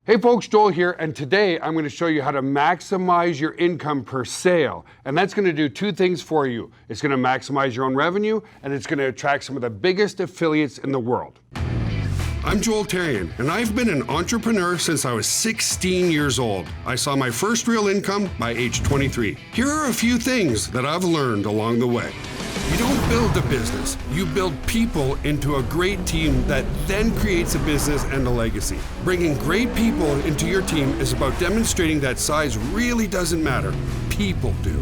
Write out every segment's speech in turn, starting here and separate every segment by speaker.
Speaker 1: Hey folks, Joel here, and today I'm going to show you how to maximize your income per sale. And that's going to do two things for you. It's going to maximize your own revenue, and it's going to attract some of the biggest affiliates in the world. I'm Joel Therien, and I've been an entrepreneur since I was 16 years old. I saw my first real income by age 23. Here are a few things that I've learned along the way. You don't build a business, you build people into a great team that then creates a business and a legacy. Bringing great people into your team is about demonstrating that size really doesn't matter. People do.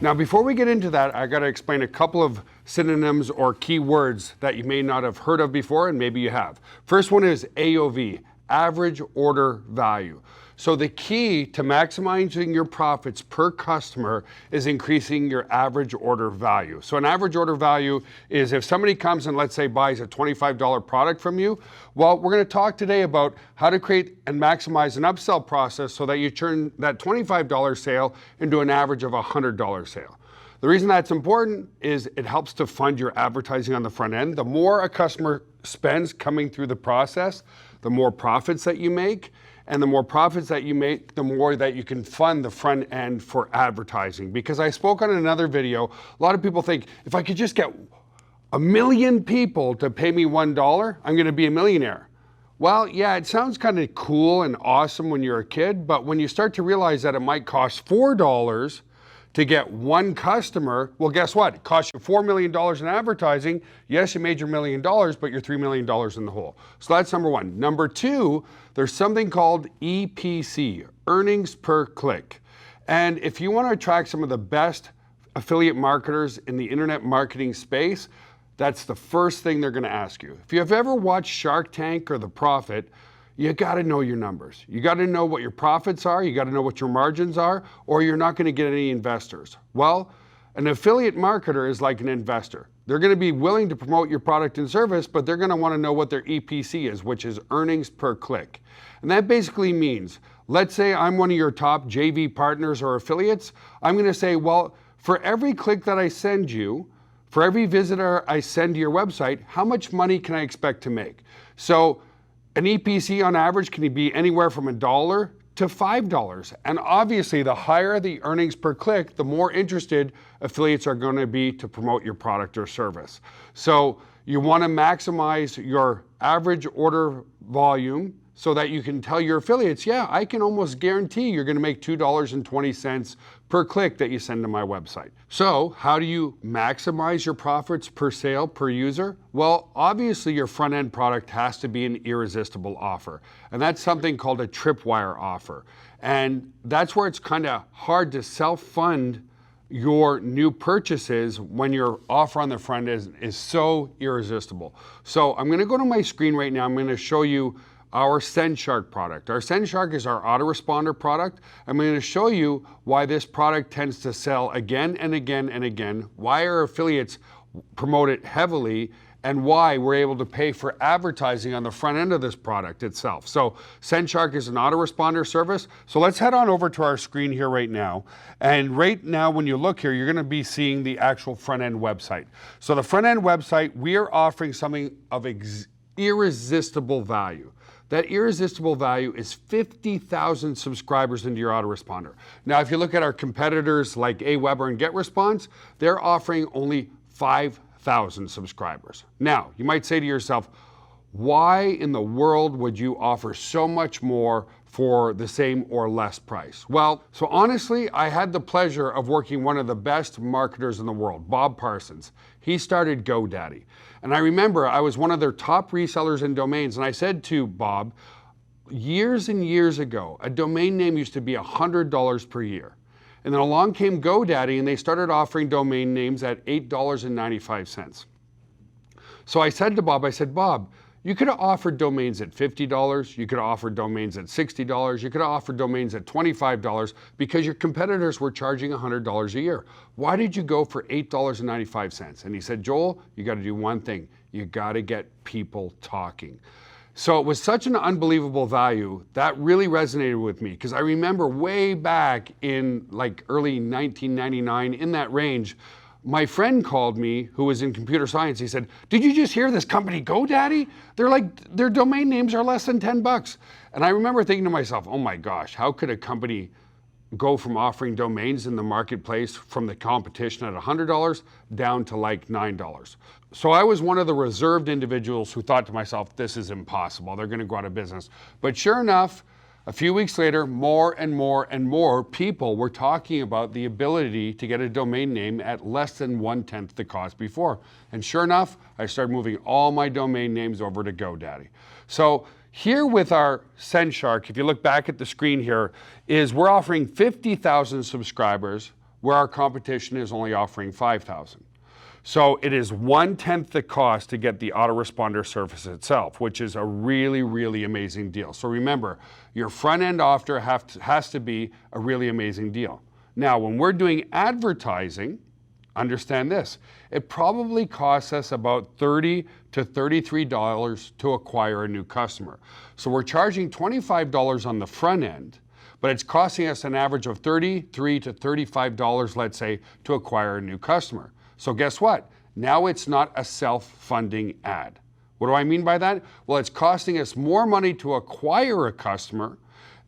Speaker 1: Now, before we get into that, I got to explain a couple of synonyms or key words that you may not have heard of before, and maybe you have. First one is AOV, average order value. So the key to maximizing your profits per customer is increasing your average order value. So an average order value is if somebody comes and let's say buys a $25 product from you, well, we're going to talk today about how to create and maximize an upsell process so that you turn that $25 sale into an average of a $100 sale. The reason that's important is it helps to fund your advertising on the front end. The more a customer spends coming through the process, the more profits that you make. And the more profits that you make, the more that you can fund the front end for advertising. Because I spoke on another video, a lot of people think, if I could just get 1 million people to pay me $1, I'm gonna be a millionaire. Well, yeah, it sounds kind of cool and awesome when you're a kid, but when you start to realize that it might cost $4 to get one customer, well, guess what? It costs you $4 million in advertising. Yes, you made your $1 million, but you're $3 million in the hole. So that's number one. Number two, there's something called EPC, earnings per click. And if you want to attract some of the best affiliate marketers in the internet marketing space, that's the first thing they're going to ask you. If you have ever watched Shark Tank or The Profit, you got to know your numbers. You got to know what your profits are. You got to know what your margins are, or you're not going to get any investors. Well, an affiliate marketer is like an investor. They're going to be willing to promote your product and service, but they're going to want to know what their EPC is, which is earnings per click. And that basically means, let's say I'm one of your top JV partners or affiliates. I'm going to say, well, for every click that I send you, for every visitor I send to your website, how much money can I expect to make? So an EPC on average can be anywhere from $1 to $5. And obviously, the higher the earnings per click, the more interested affiliates are going to be to promote your product or service. So you want to maximize your average order volume so that you can tell your affiliates, yeah, I can almost guarantee you're going to make $2.20 per click that you send to my website. So how do you maximize your profits per sale, per user? Well, obviously your front end product has to be an irresistible offer. And that's something called a tripwire offer. And that's where it's kind of hard to self-fund your new purchases when your offer on the front end is so irresistible. So I'm going to go to my screen right now. I'm going to show you our SendShark product. Our SendShark is our autoresponder product. I'm going to show you why this product tends to sell again and again and again, why our affiliates promote it heavily, and why we're able to pay for advertising on the front end of this product itself. So SendShark is an autoresponder service. So let's head on over to our screen here right now. And right now, when you look here, you're going to be seeing the actual front end website. So the front end website, we are offering something of irresistible value. That irresistible value is 50,000 subscribers into your autoresponder. Now, if you look at our competitors like Aweber and GetResponse, they're offering only 5,000 subscribers. Now, you might say to yourself, why in the world would you offer so much more for the same or less price? Well, so honestly, I had the pleasure of working one of the best marketers in the world, Bob Parsons. He started GoDaddy. And I remember I was one of their top resellers in domains, and I said to Bob, years and years ago, a domain name used to be $100 per year. And then along came GoDaddy, and they started offering domain names at $8.95. So I said to Bob, Bob, you could have offered domains at $50, you could have offered domains at $60, you could have offered domains at $25 because your competitors were charging $100 a year. Why did you go for $8.95? And he said, Joel, you got to do one thing. You got to get people talking. So it was such an unbelievable value that really resonated with me because I remember way back in like early 1999, in that range, my friend called me who was in computer science. He said, did you just hear this company GoDaddy? Their domain names are less than 10 bucks. And I remember thinking to myself, oh my gosh, how could a company go from offering domains in the marketplace from the competition at $100 down to like $9? So I was one of the reserved individuals who thought to myself, this is impossible. They're going to go out of business. But sure enough, a few weeks later, more and more and more people were talking about the ability to get a domain name at less than 1/10 the cost before. And sure enough, I started moving all my domain names over to GoDaddy. So here with our SendShark, if you look back at the screen here, is we're offering 50,000 subscribers where our competition is only offering 5,000. So it is 1/10 the cost to get the autoresponder service itself, which is a really, really amazing deal. So remember, your front-end offer has to be a really amazing deal. Now, when we're doing advertising, understand this, it probably costs us about $30 to $33 to acquire a new customer. So we're charging $25 on the front end, but it's costing us an average of $33 to $35, let's say, to acquire a new customer. So guess what? Now it's not a self-funding ad. What do I mean by that? Well, it's costing us more money to acquire a customer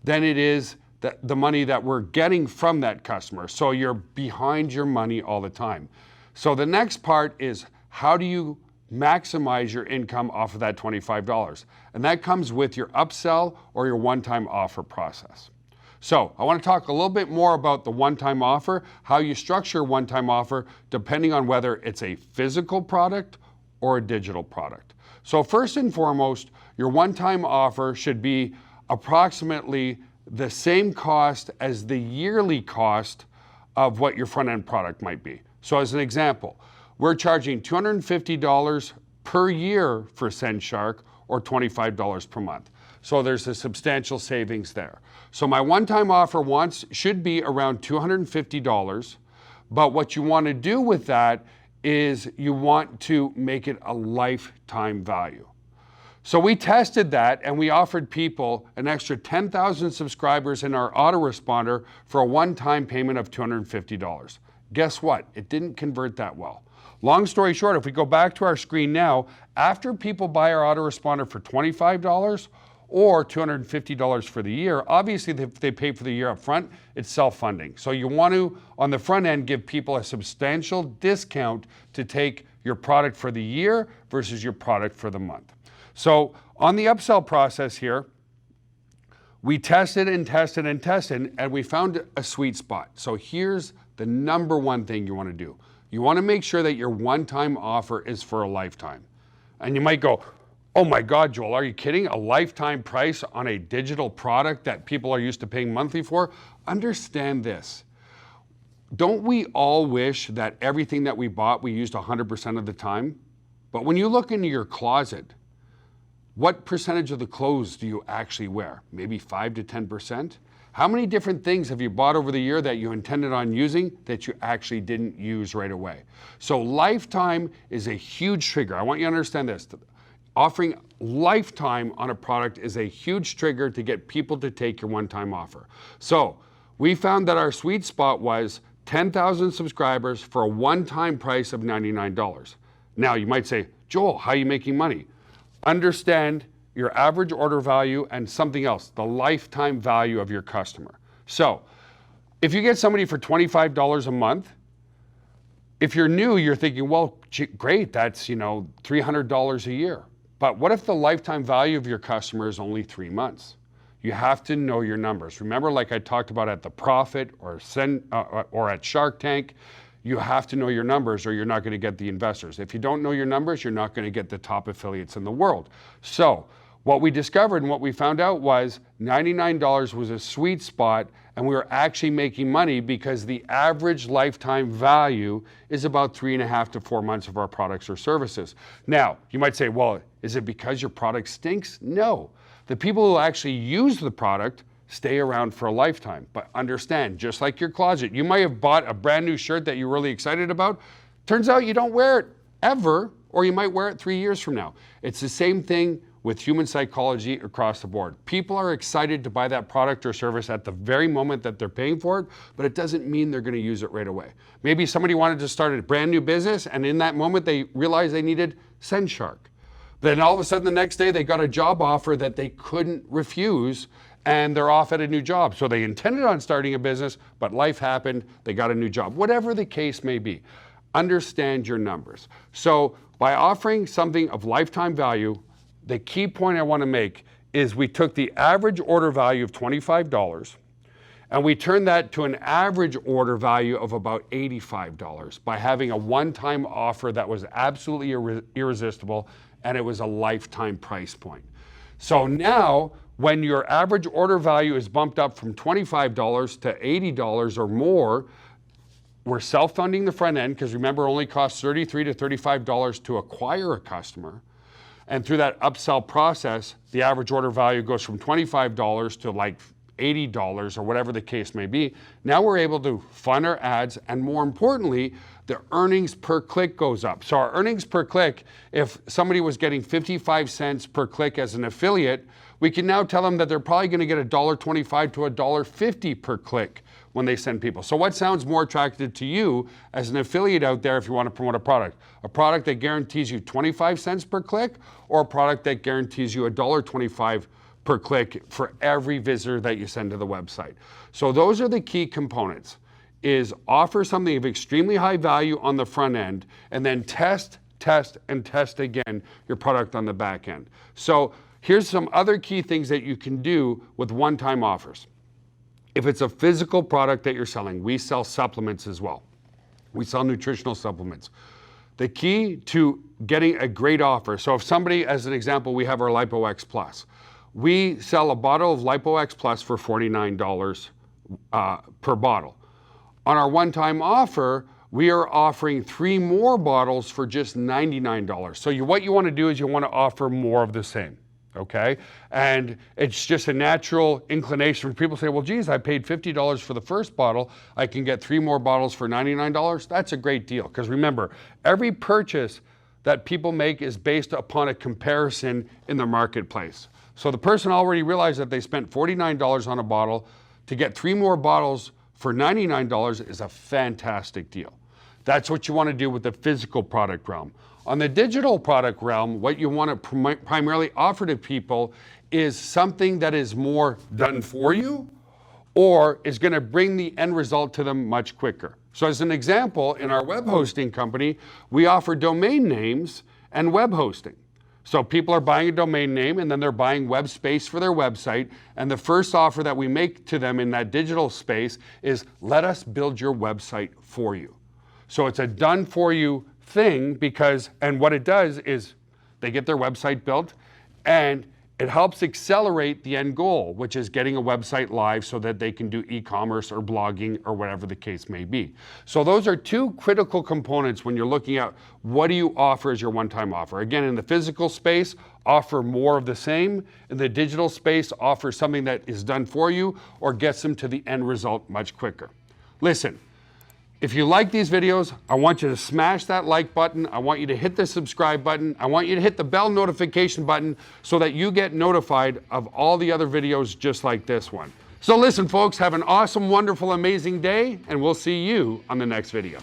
Speaker 1: than it is the money that we're getting from that customer. So you're behind your money all the time. So the next part is, how do you maximize your income off of that $25? And that comes with your upsell or your one-time offer process. So I want to talk a little bit more about the one-time offer, how you structure a one-time offer depending on whether it's a physical product or a digital product. So first and foremost, your one-time offer should be approximately the same cost as the yearly cost of what your front-end product might be. So as an example, we're charging $250 per year for SendShark or $25 per month. So there's a substantial savings there. So my one-time offer should be around $250, but what you want to do with that is you want to make it a lifetime value. So we tested that and we offered people an extra 10,000 subscribers in our autoresponder for a one-time payment of $250. Guess what? It didn't convert that well. Long story short, if we go back to our screen now, after people buy our autoresponder for $25 or $250 for the year, obviously if they pay for the year up front, it's self-funding. So you want to, on the front end, give people a substantial discount to take your product for the year versus your product for the month. So on the upsell process here, we tested and tested and tested, and we found a sweet spot. So here's the number one thing you want to do. You want to make sure that your one-time offer is for a lifetime. And you might go, oh my God, Joel, are you kidding? A lifetime price on a digital product that people are used to paying monthly for? Understand this. Don't we all wish that everything that we bought we used 100% of the time? But when you look into your closet, what percentage of the clothes do you actually wear? Maybe 5 to 10%? How many different things have you bought over the year that you intended on using that you actually didn't use right away? So lifetime is a huge trigger. I want you to understand this. Offering lifetime on a product is a huge trigger to get people to take your one-time offer. So we found that our sweet spot was 10,000 subscribers for a one-time price of $99. Now you might say, Joel, how are you making money? Understand your average order value and something else, the lifetime value of your customer. So if you get somebody for $25 a month, if you're new, you're thinking, well, great, that's $300 a year. But what if the lifetime value of your customer is only 3 months? You have to know your numbers. Remember, like I talked about at The Profit or at Shark Tank, you have to know your numbers or you're not going to get the investors. If you don't know your numbers, you're not going to get the top affiliates in the world. So what we discovered and what we found out was $99 was a sweet spot, and we were actually making money because the average lifetime value is about 3.5 to 4 months of our products or services. Now, you might say, well, is it because your product stinks? No. The people who actually use the product stay around for a lifetime. But understand, just like your closet, you might have bought a brand new shirt that you're really excited about. Turns out you don't wear it ever, or you might wear it 3 years from now. It's the same thing with human psychology across the board. People are excited to buy that product or service at the very moment that they're paying for it, but it doesn't mean they're going to use it right away. Maybe somebody wanted to start a brand new business, and in that moment they realized they needed SendShark. Then all of a sudden the next day they got a job offer that they couldn't refuse, and they're off at a new job. So they intended on starting a business, but life happened, they got a new job. Whatever the case may be, understand your numbers. So by offering something of lifetime value, the key point I want to make is we took the average order value of $25 and we turned that to an average order value of about $85 by having a one-time offer that was absolutely irresistible, and it was a lifetime price point. So now, when your average order value is bumped up from $25 to $80 or more, we're self-funding the front end, because remember, it only costs $33 to $35 to acquire a customer. And through that upsell process, the average order value goes from $25 to like $80 or whatever the case may be. Now we're able to fund our ads, and more importantly, the earnings per click goes up. So our earnings per click, if somebody was getting 55 cents per click as an affiliate, we can now tell them that they're probably going to get $1.25 to $1.50 per click when they send people. So what sounds more attractive to you as an affiliate out there if you want to promote a product? A product that guarantees you 25 cents per click, or a product that guarantees you $1.25 per click for every visitor that you send to the website? So those are the key components, is offer something of extremely high value on the front end, and then test again your product on the back end. So here's some other key things that you can do with one-time offers. If it's a physical product that you're selling, we sell supplements as well. We sell nutritional supplements. The key to getting a great offer, so if somebody, as an example, we have our LipoX Plus. We sell a bottle of LipoX Plus for $49 per bottle. On our one-time offer, we are offering 3 more bottles for just $99. So what you want to do is you want to offer more of the same. Okay? And it's just a natural inclination for people to say, well, geez, I paid $50 for the first bottle. I can get 3 more bottles for $99. That's a great deal. Because remember, every purchase that people make is based upon a comparison in the marketplace. So the person already realized that they spent $49 on a bottle. To get 3 more bottles for $99 is a fantastic deal. That's what you want to do with the physical product realm. On the digital product realm, what you want to primarily offer to people is something that is more done for you, or is going to bring the end result to them much quicker. So as an example, in our web hosting company, we offer domain names and web hosting. So people are buying a domain name, and then they're buying web space for their website. And the first offer that we make to them in that digital space is, let us build your website for you. So it's a done for you thing, because, and what it does is they get their website built, and it helps accelerate the end goal, which is getting a website live so that they can do e-commerce or blogging or whatever the case may be. So those are 2 critical components when you're looking at what do you offer as your one-time offer. Again, in the physical space, offer more of the same. In the digital space, offer something that is done for you or gets them to the end result much quicker. Listen, if you like these videos, I want you to smash that like button. I want you to hit the subscribe button. I want you to hit the bell notification button so that you get notified of all the other videos just like this one. So listen, folks, have an awesome, wonderful, amazing day, and we'll see you on the next video.